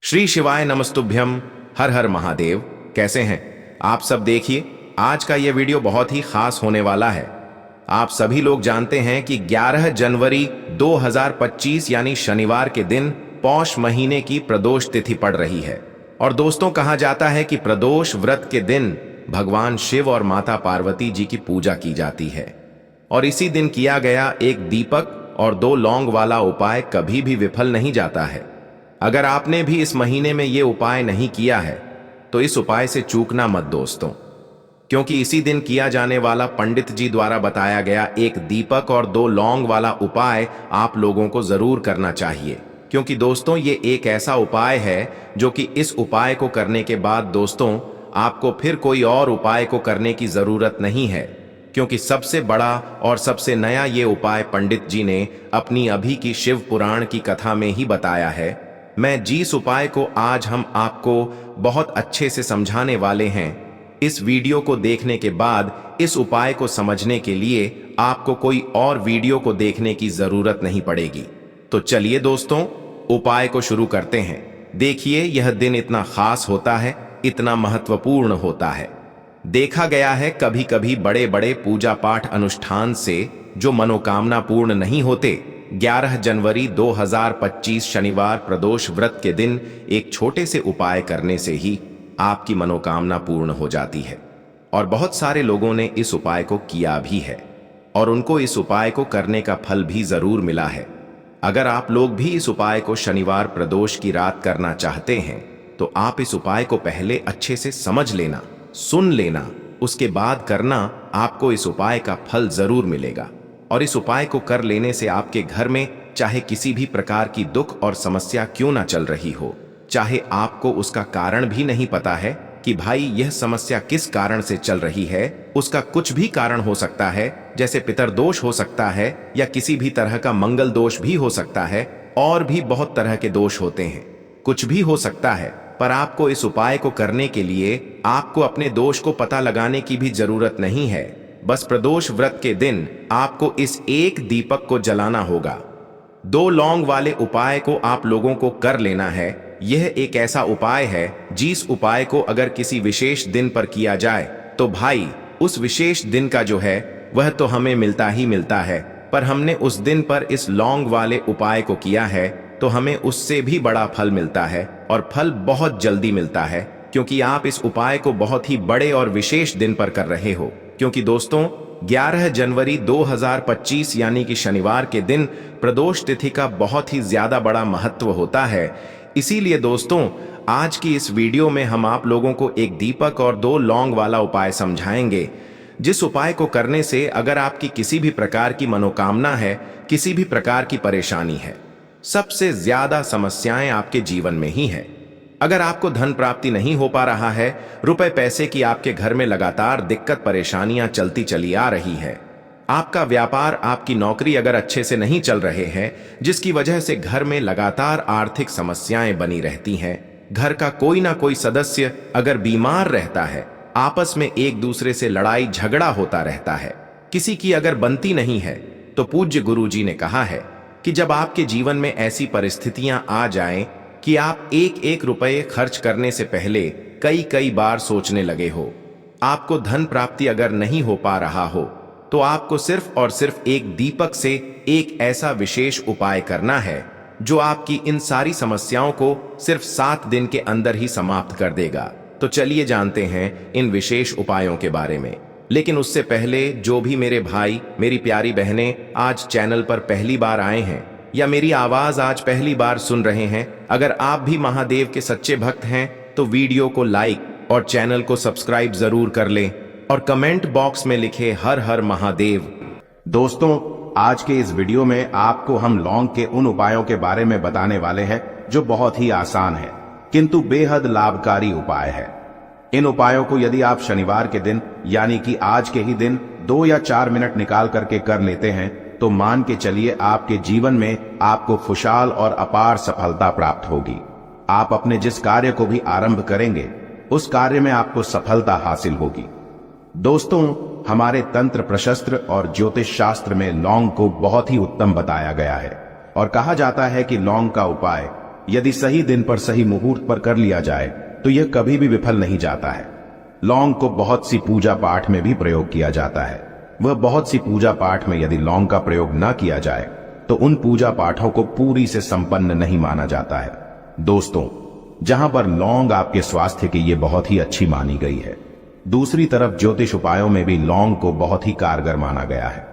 श्री शिवाय नमस्तुभ्यम। हर हर महादेव। कैसे हैं आप सब? देखिए, आज का ये वीडियो बहुत ही खास होने वाला है। आप सभी लोग जानते हैं कि 11 जनवरी 2025 यानी शनिवार के दिन पौष महीने की प्रदोष तिथि पड़ रही है। और दोस्तों, कहा जाता है कि प्रदोष व्रत के दिन भगवान शिव और माता पार्वती जी की पूजा की जाती है। और इसी दिन किया गया एक दीपक और 2 लौंग वाला उपाय कभी भी विफल नहीं जाता है। अगर आपने भी इस महीने में ये उपाय नहीं किया है तो इस उपाय से चूकना मत दोस्तों, क्योंकि इसी दिन किया जाने वाला पंडित जी द्वारा बताया गया एक दीपक और 2 लौंग वाला उपाय आप लोगों को जरूर करना चाहिए। क्योंकि दोस्तों, ये एक ऐसा उपाय है जो कि इस उपाय को करने के बाद दोस्तों आपको फिर कोई और उपाय को करने की जरूरत नहीं है, क्योंकि सबसे बड़ा और सबसे नया ये उपाय पंडित जी ने अपनी अभी की शिव पुराण की कथा में ही बताया है। मैं जिस उपाय को आज हम आपको बहुत अच्छे से समझाने वाले हैं, इस वीडियो को देखने के बाद इस उपाय को समझने के लिए आपको कोई और वीडियो को देखने की जरूरत नहीं पड़ेगी। तो चलिए दोस्तों, उपाय को शुरू करते हैं। देखिए, यह दिन इतना खास होता है, इतना महत्वपूर्ण होता है। देखा गया है कभी कभी बड़े बड़े पूजा पाठ अनुष्ठान से जो मनोकामना पूर्ण नहीं होते, 11 जनवरी 2025 शनिवार प्रदोष व्रत के दिन एक छोटे से उपाय करने से ही आपकी मनोकामना पूर्ण हो जाती है। और बहुत सारे लोगों ने इस उपाय को किया भी है और उनको इस उपाय को करने का फल भी जरूर मिला है। अगर आप लोग भी इस उपाय को शनिवार प्रदोष की रात करना चाहते हैं तो आप इस उपाय को पहले अच्छे से समझ लेना, सुन लेना, उसके बाद करना। आपको इस उपाय का फल जरूर मिलेगा। और इस उपाय को कर लेने से आपके घर में चाहे किसी भी प्रकार की दुख और समस्या क्यों ना चल रही हो, चाहे आपको उसका कारण भी नहीं पता है कि भाई यह समस्या किस कारण से चल रही है, उसका कुछ भी कारण हो सकता है, जैसे पितरदोष हो सकता है या किसी भी तरह का मंगल दोष भी हो सकता है, और भी बहुत तरह के दोष होते हैं, कुछ भी हो सकता है। पर आपको इस उपाय को करने के लिए आपको अपने दोष को पता लगाने की भी जरूरत नहीं है। बस प्रदोष व्रत के दिन आपको इस एक दीपक को जलाना होगा। 2 लौंग वाले उपाय को आप लोगों को कर लेना है। यह एक ऐसा उपाय है जिस उपाय को अगर किसी विशेष दिन पर किया जाए तो भाई उस विशेष दिन का जो है वह तो हमें मिलता ही मिलता है, पर हमने उस दिन पर इस लौंग वाले उपाय को किया है तो हमें उससे भी बड़ा फल मिलता है, और फल बहुत जल्दी मिलता है, क्योंकि आप इस उपाय को बहुत ही बड़े और विशेष दिन पर कर रहे हो। क्योंकि दोस्तों, 11 जनवरी 2025 यानी कि शनिवार के दिन प्रदोष तिथि का बहुत ही ज्यादा बड़ा महत्व होता है। इसीलिए दोस्तों, आज की इस वीडियो में हम आप लोगों को एक दीपक और 2 लौंग वाला उपाय समझाएंगे, जिस उपाय को करने से अगर आपकी किसी भी प्रकार की मनोकामना है, किसी भी प्रकार की परेशानी है, सबसे ज्यादा समस्याएं आपके जीवन में ही है। अगर आपको धन प्राप्ति नहीं हो पा रहा है, रुपए पैसे की आपके घर में लगातार दिक्कत परेशानियां चलती चली आ रही है, आपका व्यापार, आपकी नौकरी अगर अच्छे से नहीं चल रहे हैं, जिसकी वजह से घर में लगातार आर्थिक समस्याएं बनी रहती हैं, घर का कोई ना कोई सदस्य अगर बीमार रहता है, आपस में एक दूसरे से लड़ाई झगड़ा होता रहता है, किसी की अगर बनती नहीं है, तो पूज्य गुरु जी ने कहा है कि जब आपके जीवन में ऐसी परिस्थितियां आ जाएं कि आप एक रुपये खर्च करने से पहले कई बार सोचने लगे हो, आपको धन प्राप्ति अगर नहीं हो पा रहा हो, तो आपको सिर्फ और सिर्फ एक दीपक से एक ऐसा विशेष उपाय करना है जो आपकी इन सारी समस्याओं को सिर्फ 7 दिन के अंदर ही समाप्त कर देगा। तो चलिए जानते हैं इन विशेष उपायों के बारे में। लेकिन उससे पहले जो भी मेरे भाई, मेरी प्यारी बहनें आज चैनल पर पहली बार आए हैं या मेरी आवाज आज पहली बार सुन रहे हैं, अगर आप भी महादेव के सच्चे भक्त हैं तो वीडियो को लाइक और चैनल को सब्सक्राइब जरूर कर लें और कमेंट बॉक्स में लिखे हर हर महादेव। दोस्तों, आज के इस वीडियो में आपको हम लौंग के उन उपायों के बारे में बताने वाले हैं जो बहुत ही आसान है किंतु बेहद लाभकारी उपाय है। इन उपायों को यदि आप शनिवार के दिन यानी कि आज के ही दिन 2 या 4 मिनट निकाल करके कर लेते हैं तो मान के चलिए आपके जीवन में आपको खुशहाल और अपार सफलता प्राप्त होगी। आप अपने जिस कार्य को भी आरंभ करेंगे उस कार्य में आपको सफलता हासिल होगी। दोस्तों, हमारे तंत्र प्रशस्त्र और ज्योतिष शास्त्र में लौंग को बहुत ही उत्तम बताया गया है और कहा जाता है कि लौंग का उपाय यदि सही दिन पर सही मुहूर्त पर कर लिया जाए तो यह कभी भी विफल नहीं जाता है। लौंग को बहुत सी पूजा पाठ में भी प्रयोग किया जाता है। वह बहुत सी पूजा पाठ में यदि लौंग का प्रयोग न किया जाए तो उन पूजा पाठों को पूरी से संपन्न नहीं माना जाता है। दोस्तों, जहां पर लौंग आपके स्वास्थ्य के लिए बहुत ही अच्छी मानी गई है, दूसरी तरफ ज्योतिष उपायों में भी लौंग को बहुत ही कारगर माना गया है।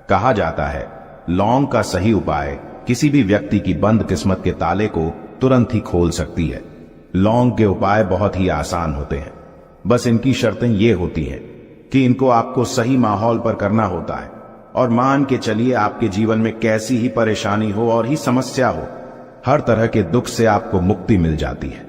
कहा जाता है लौंग का सही उपाय किसी भी व्यक्ति की बंद किस्मत के ताले को तुरंत ही खोल सकती है। लौंग के उपाय बहुत ही आसान होते हैं, बस इनकी शर्तें ये होती हैं कि इनको आपको सही माहौल पर करना होता है। और मान के चलिए आपके जीवन में कैसी ही परेशानी हो और ही समस्या हो, हर तरह के दुख से आपको मुक्ति मिल जाती है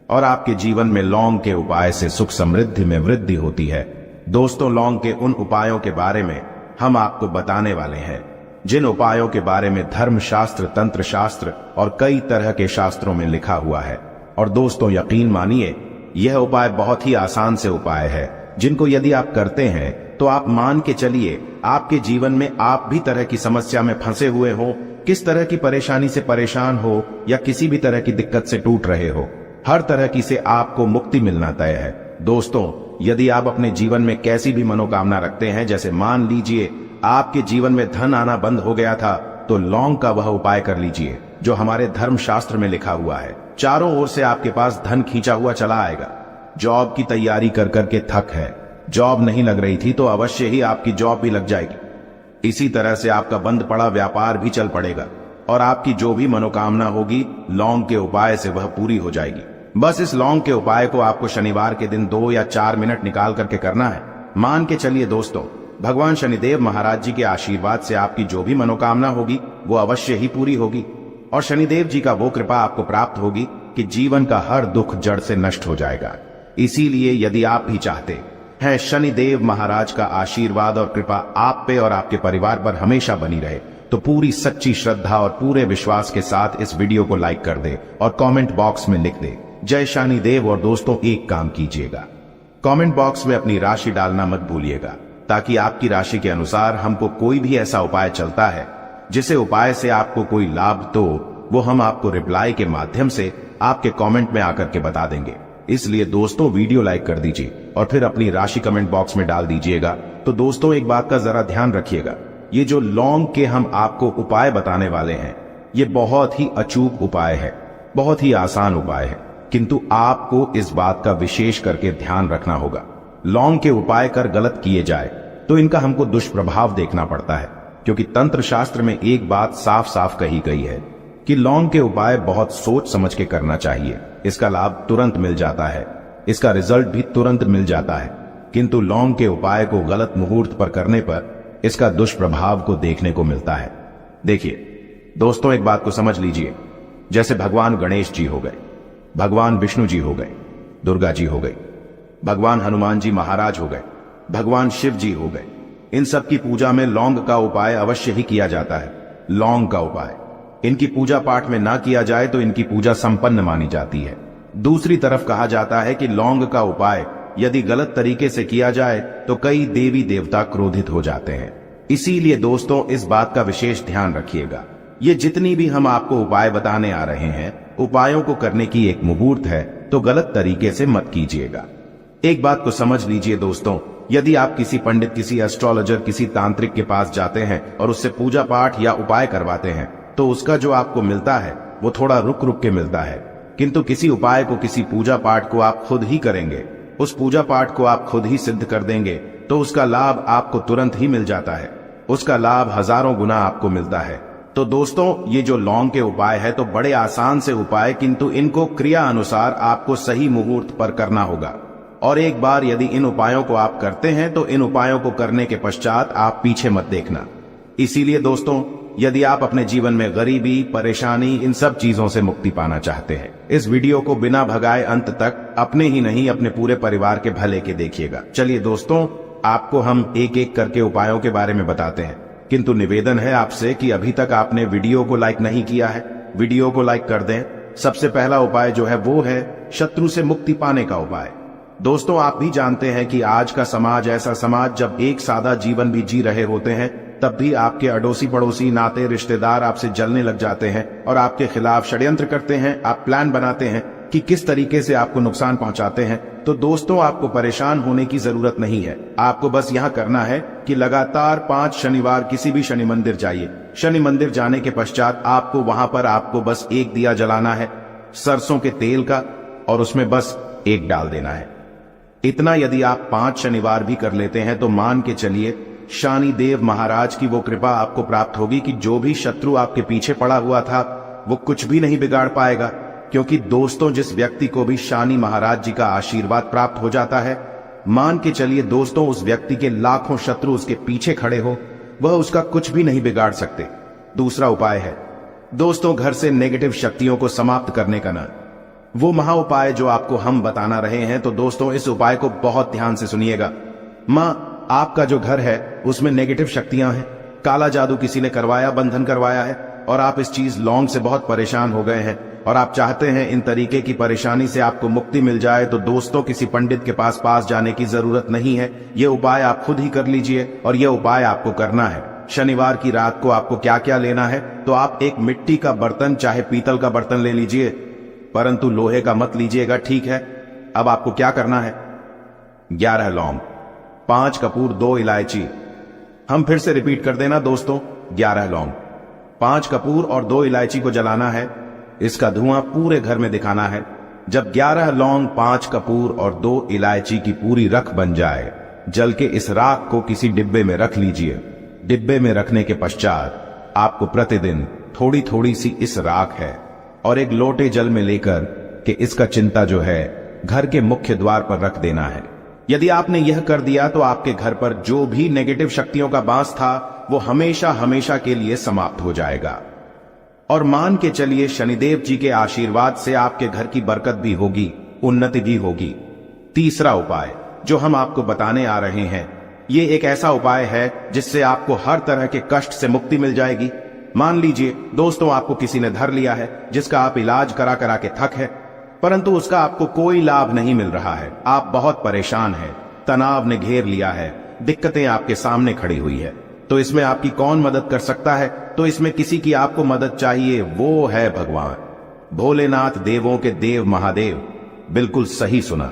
और आपके जीवन में लौंग के उपाय से सुख समृद्धि में वृद्धि होती है। दोस्तों, लौंग के उन उपायों के बारे में हम आपको बताने वाले हैं जिन उपायों के बारे में धर्मशास्त्र, तंत्र शास्त्र और कई तरह के शास्त्रों में लिखा हुआ है। और दोस्तों, यकीन मानिए यह उपाय बहुत ही आसान से उपाय है जिनको यदि आप करते हैं तो आप मान के चलिए आपके जीवन में आप भी तरह की समस्या में फंसे हुए हो, किस तरह की परेशानी से परेशान हो या किसी भी तरह की दिक्कत से टूट रहे हो, हर तरह की से आपको मुक्ति मिलना तय है। दोस्तों, यदि आप अपने जीवन में कैसी भी मनोकामना रखते हैं, जैसे मान लीजिए आपके जीवन में धन आना बंद हो गया था, तो लौंग का वह उपाय कर लीजिए जो हमारे धर्मशास्त्र में लिखा हुआ है। चारों ओर से आपके पास धन खींचा हुआ चला आएगा। जॉब की तैयारी कर करके थक है, जॉब नहीं लग रही थी तो अवश्य ही आपकी जॉब भी लग जाएगी। इसी तरह से आपका बंद पड़ा व्यापार भी चल पड़ेगा और आपकी जो भी मनोकामना होगी लौंग के उपाय से वह पूरी हो जाएगी। बस इस लौंग के उपाय को आपको शनिवार के दिन 2 या 4 मिनट निकाल करके करना है। मान के चलिए दोस्तों, भगवान शनिदेव महाराज जी के आशीर्वाद से आपकी जो भी मनोकामना होगी वो अवश्य ही पूरी होगी और शनिदेव जी का वो कृपा आपको प्राप्त होगी कि जीवन का हर दुख जड़ से नष्ट हो जाएगा। इसीलिए यदि आप भी चाहते हैं शनिदेव महाराज का आशीर्वाद और कृपा आप पे और आपके परिवार पर हमेशा बनी रहे, तो पूरी सच्ची श्रद्धा और पूरे विश्वास के साथ इस वीडियो को लाइक कर दे और कमेंट बॉक्स में लिख दे जय शनिदेव। और दोस्तों, एक काम कीजिएगा, कमेंट बॉक्स में अपनी राशि डालना मत भूलिएगा, ताकि आपकी राशि के अनुसार हमको कोई भी ऐसा उपाय चलता है जिसे उपाय से आपको कोई लाभ, तो वो हम आपको रिप्लाई के माध्यम से आपके कमेंट में आकर के बता देंगे। इसलिए दोस्तों, वीडियो लाइक कर दीजिए और फिर अपनी राशि कमेंट बॉक्स में डाल दीजिएगा। तो दोस्तों, एक बात का जरा ध्यान रखिएगा, ये जो लौंग के हम आपको उपाय बताने वाले हैं ये बहुत ही अचूक उपाय है, बहुत ही आसान उपाय है, किंतु आपको इस बात का विशेष करके ध्यान रखना होगा। लौंग के उपाय कर गलत किए जाए तो इनका हमको दुष्प्रभाव देखना पड़ता है, क्योंकि तंत्र शास्त्र में एक बात साफ साफ कही गई है कि लौंग के उपाय बहुत सोच समझ के करना चाहिए। इसका लाभ तुरंत मिल जाता है, इसका रिजल्ट भी तुरंत मिल जाता है, किंतु लौंग के उपाय को गलत मुहूर्त पर करने पर इसका दुष्प्रभाव को देखने को मिलता है। देखिए दोस्तों, एक बात को समझ लीजिए, जैसे भगवान गणेश जी हो गए, भगवान विष्णु जी हो गए, दुर्गा जी हो गई, भगवान हनुमान जी महाराज हो गए, भगवान शिव जी हो गए, इन सब की पूजा में लौंग का उपाय अवश्य ही किया जाता है। लौंग का उपाय इनकी पूजा पाठ में ना किया जाए तो इनकी पूजा संपन्न मानी जाती है। दूसरी तरफ कहा जाता है कि लौंग का उपाय यदि गलत तरीके से किया जाए तो कई देवी देवता क्रोधित हो जाते हैं। इसीलिए दोस्तों, इस बात का विशेष ध्यान रखिएगा। ये जितनी भी हम आपको उपाय बताने आ रहे हैं, उपायों को करने की एक मुहूर्त है, तो गलत तरीके से मत कीजिएगा। एक बात को समझ लीजिए दोस्तों, यदि आप किसी पंडित, किसी एस्ट्रोलॉजर, किसी तांत्रिक के पास जाते हैं और उससे पूजा पाठ या उपाय करवाते हैं, तो उसका जो आपको मिलता है वो थोड़ा रुक रुक के मिलता है। किंतु किसी उपाय को, किसी पूजा पाठ को आप खुद ही करेंगे, उस पूजा पाठ को आप खुद ही सिद्ध कर देंगे, तो उसका लाभ आपको तुरंत ही मिल जाता है, उसका लाभ हजारों गुना आपको मिलता है। तो दोस्तों, ये जो लौंग के उपाय है तो बड़े आसान से उपाय, किंतु इनको क्रिया अनुसार आपको सही मुहूर्त पर करना होगा। और एक बार यदि इन उपायों को आप करते हैं तो इन उपायों को करने के पश्चात आप पीछे मत देखना। इसीलिए दोस्तों, यदि आप अपने जीवन में गरीबी, परेशानी, इन सब चीजों से मुक्ति पाना चाहते हैं, इस वीडियो को बिना भगाए अंत तक अपने ही नहीं अपने पूरे परिवार के भले के देखिएगा। चलिए दोस्तों, आपको हम एक एक करके उपायों के बारे में बताते हैं, किंतु निवेदन है आपसे कि अभी तक आपने वीडियो को लाइक नहीं किया है, वीडियो को लाइक कर दें। सबसे पहला उपाय जो है वो है शत्रु से मुक्ति पाने का उपाय। दोस्तों, आप भी जानते हैं कि आज का समाज ऐसा समाज जब एक सादा जीवन भी जी रहे होते हैं तब भी आपके अड़ोसी पड़ोसी नाते रिश्तेदार आपसे जलने लग जाते हैं और आपके खिलाफ षड्यंत्र करते हैं। आप प्लान बनाते हैं कि किस तरीके से आपको नुकसान पहुंचाते हैं। तो दोस्तों, आपको परेशान होने की जरूरत नहीं है। आपको बस यह करना है कि लगातार 5 शनिवार किसी भी शनि मंदिर जाइए। शनि मंदिर जाने के पश्चात आपको वहां पर आपको बस एक दिया जलाना है सरसों के तेल का, और उसमें बस एक डाल देना है। इतना यदि आप 5 शनिवार भी कर लेते हैं तो मान के चलिए शनि देव महाराज की वो कृपा आपको प्राप्त होगी कि जो भी शत्रु आपके पीछे पड़ा हुआ था वो कुछ भी नहीं बिगाड़ पाएगा। क्योंकि दोस्तों, जिस व्यक्ति को भी शनि महाराज जी का आशीर्वाद प्राप्त हो जाता है, मान के चलिए दोस्तों, उस व्यक्ति के लाखों शत्रु उसके पीछे खड़े हो, वह उसका कुछ भी नहीं बिगाड़ सकते। दूसरा उपाय है दोस्तों, घर से नेगेटिव शक्तियों को समाप्त करने का ना वो महा उपाय जो आपको हम बताना रहे हैं। तो दोस्तों, इस उपाय को बहुत ध्यान से सुनिएगा। आपका जो घर है उसमें नेगेटिव शक्तियां हैं, काला जादू किसी ने करवाया, बंधन करवाया है, और आप इस चीज लौंग से बहुत परेशान हो गए हैं और आप चाहते हैं इन तरीके की परेशानी से आपको मुक्ति मिल जाए। तो दोस्तों, किसी पंडित के पास जाने की जरूरत नहीं है। ये उपाय आप खुद ही कर लीजिए और ये उपाय आपको करना है। शनिवार की रात को आपको क्या क्या लेना है, तो आप एक मिट्टी का बर्तन, चाहे पीतल का बर्तन ले लीजिए, परंतु लोहे का मत लीजिएगा, ठीक है। अब आपको क्या करना है, 11 लौंग, 5 कपूर, 2 इलायची। हम फिर से रिपीट कर देना दोस्तों, 11 लौंग, 5 कपूर और 2 इलायची को जलाना है। इसका धुआं पूरे घर में दिखाना है। जब 11 लौंग, 5 कपूर और 2 इलायची की पूरी रख बन जाए, जल के इस राख को किसी डिब्बे में रख लीजिए। डिब्बे में रखने के पश्चात आपको प्रतिदिन थोड़ी थोड़ी सी इस राख है और एक लोटे जल में लेकर के इसका चिंता जो है घर के मुख्य द्वार पर रख देना है। यदि आपने यह कर दिया तो आपके घर पर जो भी नेगेटिव शक्तियों का बांस था वो हमेशा हमेशा के लिए समाप्त हो जाएगा। और मान के चलिए शनिदेव जी के आशीर्वाद से आपके घर की बरकत भी होगी, उन्नति भी होगी। तीसरा उपाय जो हम आपको बताने आ रहे हैं, ये एक ऐसा उपाय है जिससे आपको हर तरह के कष्ट से मुक्ति मिल जाएगी। मान लीजिए दोस्तों, आपको किसी ने धर लिया है जिसका आप इलाज करा करा के थक है, परंतु उसका आपको कोई लाभ नहीं मिल रहा है। आप बहुत परेशान हैं, तनाव ने घेर लिया है, दिक्कतें आपके सामने खड़ी हुई है। तो इसमें आपकी कौन मदद कर सकता है? तो इसमें किसी की आपको मदद चाहिए, वो है भगवान भोलेनाथ, देवों के देव महादेव। बिल्कुल सही सुना।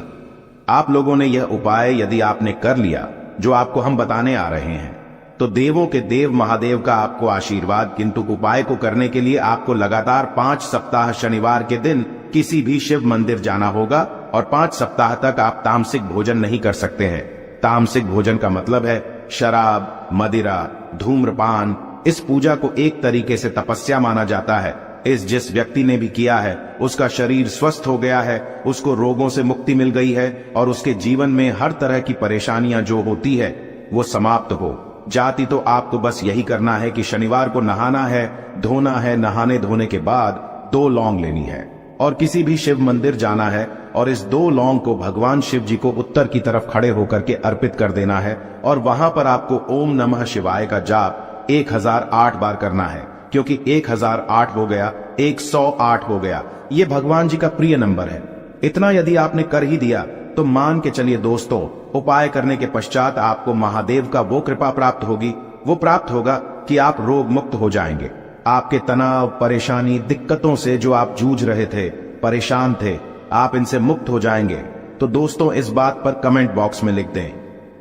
आप लोगों ने यह उपाय यदि आपने कर लिया जो आपको हम बताने आ रहे हैं, तो देवों के देव महादेव का आपको आशीर्वाद। किंतु उपाय को करने के लिए आपको लगातार 5 सप्ताह शनिवार के दिन किसी भी शिव मंदिर जाना होगा और 5 सप्ताह तक आप तामसिक भोजन नहीं कर सकते हैं। तामसिक भोजन का मतलब है शराब, मदिरा, धूम्रपान। इस पूजा को एक तरीके से तपस्या माना जाता है। जिस व्यक्ति ने भी किया है उसका शरीर स्वस्थ हो गया है, उसको रोगों से मुक्ति मिल गई है और उसके जीवन में हर तरह की परेशानियां जो होती है वो समाप्त हो जाती। तो आपको बस यही करना है कि शनिवार को नहाना है, धोना है, नहाने धोने के बाद 2 लौंग लेनी है और किसी भी शिव मंदिर जाना है और इस 2 लौंग को भगवान शिव जी को उत्तर की तरफ खड़े होकर के अर्पित कर देना है। और वहां पर आपको ओम नमः शिवाय का जाप 1008 बार करना है, क्योंकि 1008 हो गया, 108 हो गया, ये भगवान जी का प्रिय नंबर है। इतना यदि आपने कर ही दिया तो मान के चलिए दोस्तों, उपाय करने के पश्चात आपको महादेव का वो कृपा प्राप्त होगी, वो प्राप्त होगा कि आप रोग मुक्त हो जाएंगे। आपके तनाव, परेशानी, दिक्कतों से जो आप जूझ रहे थे, परेशान थे, आप इनसे मुक्त हो जाएंगे। तो दोस्तों, इस बात पर कमेंट बॉक्स में लिख दें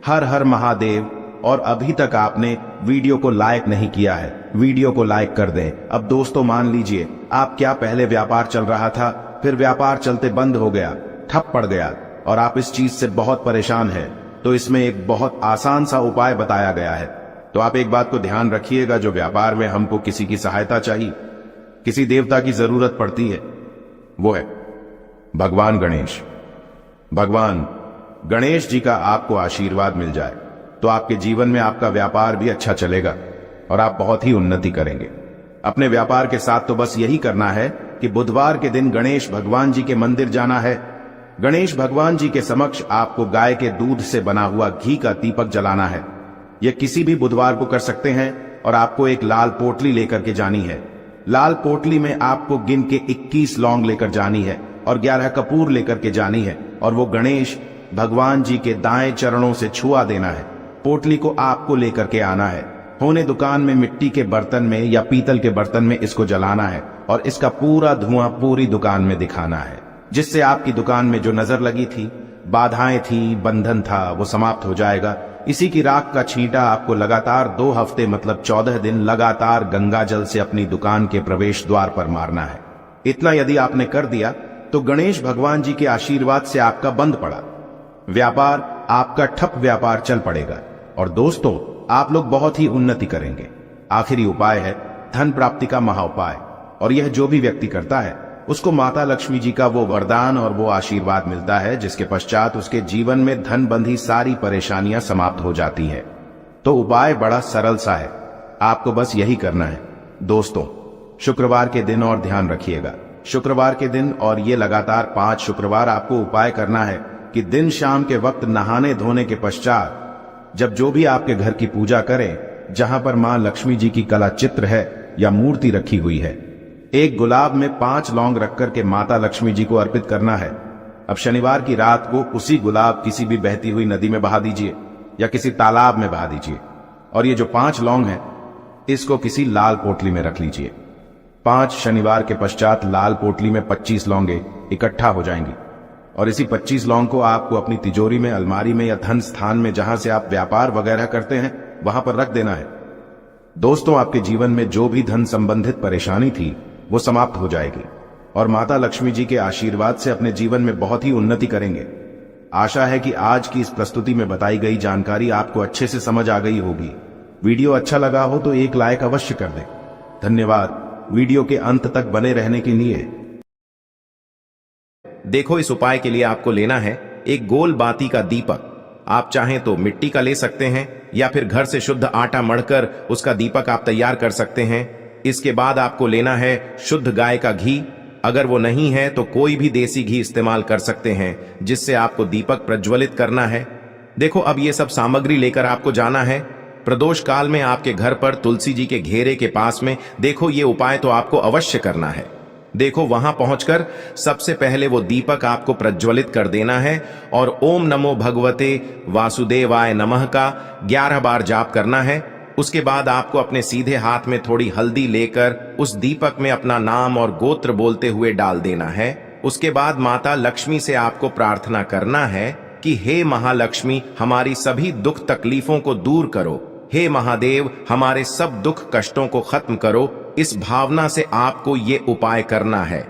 हर हर महादेव। और अभी तक आपने वीडियो को लाइक नहीं किया है, वीडियो को लाइक कर दें। अब दोस्तों मान लीजिए आप क्या पहले व्यापार चल रहा था, फिर व्यापार चलते बंद हो गया, ठप पड़ गया और आप इस चीज से बहुत परेशान हैं, तो इसमें एक बहुत आसान सा उपाय बताया गया है। तो आप एक बात को ध्यान रखिएगा, जो व्यापार में हमको किसी की सहायता चाहिए, किसी देवता की जरूरत पड़ती है, वो है भगवान गणेश। भगवान गणेश जी का आपको आशीर्वाद मिल जाए तो आपके जीवन में आपका व्यापार भी अच्छा चलेगा और आप बहुत ही उन्नति करेंगे। अपने व्यापार के साथ तो बस यही करना है कि बुधवार के दिन गणेश भगवान जी के मंदिर जाना है। गणेश भगवान जी के समक्ष आपको गाय के दूध से बना हुआ घी का दीपक जलाना है। यह किसी भी बुधवार को कर सकते हैं और आपको एक लाल पोटली लेकर के जानी है। लाल पोटली में आपको गिन के 21 लौंग लेकर जानी है और 11 कपूर लेकर के जानी है और वो गणेश भगवान जी के दाएं चरणों से छुआ देना है। पोटली को आपको लेकर के आना है। होने दुकान में मिट्टी के बर्तन में या पीतल के बर्तन में इसको जलाना है और इसका पूरा धुआं पूरी दुकान में दिखाना है, जिससे आपकी दुकान में जो नजर लगी थी, बाधाएं थी, बंधन था, वो समाप्त हो जाएगा। इसी की राख का छींटा आपको लगातार 2 हफ्ते मतलब 14 दिन लगातार गंगा जल से अपनी दुकान के प्रवेश द्वार पर मारना है। इतना यदि आपने कर दिया तो गणेश भगवान जी के आशीर्वाद से आपका बंद पड़ा व्यापार, आपका ठप व्यापार चल पड़ेगा और दोस्तों आप लोग बहुत ही उन्नति करेंगे। आखिरी उपाय है धन प्राप्ति का महाउपाय, और यह जो भी व्यक्ति करता है उसको माता लक्ष्मी जी का वो वरदान और वो आशीर्वाद मिलता है, जिसके पश्चात उसके जीवन में धन बंधी सारी परेशानियां समाप्त हो जाती है। तो उपाय बड़ा सरल सा है, आपको बस यही करना है। दोस्तों शुक्रवार के दिन और ध्यान रखिएगा, शुक्रवार के दिन और ये लगातार 5 शुक्रवार आपको उपाय करना है कि दिन शाम के वक्त नहाने धोने के पश्चात जब जो भी आपके घर की पूजा करें, जहां पर मां लक्ष्मी जी की कला चित्र है या मूर्ति रखी हुई है, एक गुलाब में 5 लौंग रख करके माता लक्ष्मी जी को अर्पित करना है। अब शनिवार की रात को उसी गुलाब किसी भी बहती हुई नदी में बहा दीजिए या किसी तालाब में बहा दीजिए, और ये जो 5 लौंग हैं इसको किसी लाल पोटली में रख लीजिए। 5 शनिवार के पश्चात लाल पोटली में 25 लौंगे इकट्ठा हो जाएंगी और इसी 25 लौंग को आपको अपनी तिजोरी में, अलमारी में या धन स्थान में जहां से आप व्यापार वगैरह करते हैं वहां पर रख देना है। दोस्तों आपके जीवन में जो भी धन संबंधित परेशानी थी वो समाप्त हो जाएगी और माता लक्ष्मी जी के आशीर्वाद से अपने जीवन में बहुत ही उन्नति करेंगे। आशा है कि आज की इस प्रस्तुति में बताई गई जानकारी आपको अच्छे से समझ आ गई होगी। वीडियो अच्छा लगा हो तो एक लाइक अवश्य कर दें। धन्यवाद वीडियो के अंत तक बने रहने के लिए। देखो इस उपाय के लिए आपको लेना है एक गोल बाती का दीपक। आप चाहें तो मिट्टी का ले सकते हैं या फिर घर से शुद्ध आटा मढ़कर उसका दीपक आप तैयार कर सकते हैं। इसके बाद आपको लेना है शुद्ध गाय का घी। अगर वो नहीं है तो कोई भी देसी घी इस्तेमाल कर सकते हैं, जिससे आपको दीपक प्रज्वलित करना है। देखो अब ये सब सामग्री लेकर आपको जाना है प्रदोष काल में आपके घर पर तुलसी जी के घेरे के पास में। देखो ये उपाय तो आपको अवश्य करना है। देखो वहां पहुंचकर सबसे पहले वो दीपक आपको प्रज्वलित कर देना है और ओम नमो भगवते वासुदेवाय नमः का 11 बार जाप करना है। उसके बाद आपको अपने सीधे हाथ में थोड़ी हल्दी लेकर उस दीपक में अपना नाम और गोत्र बोलते हुए डाल देना है। उसके बाद माता लक्ष्मी से आपको प्रार्थना करना है कि हे महालक्ष्मी हमारी सभी दुख तकलीफों को दूर करो, हे महादेव हमारे सब दुख कष्टों को खत्म करो। इस भावना से आपको ये उपाय करना है।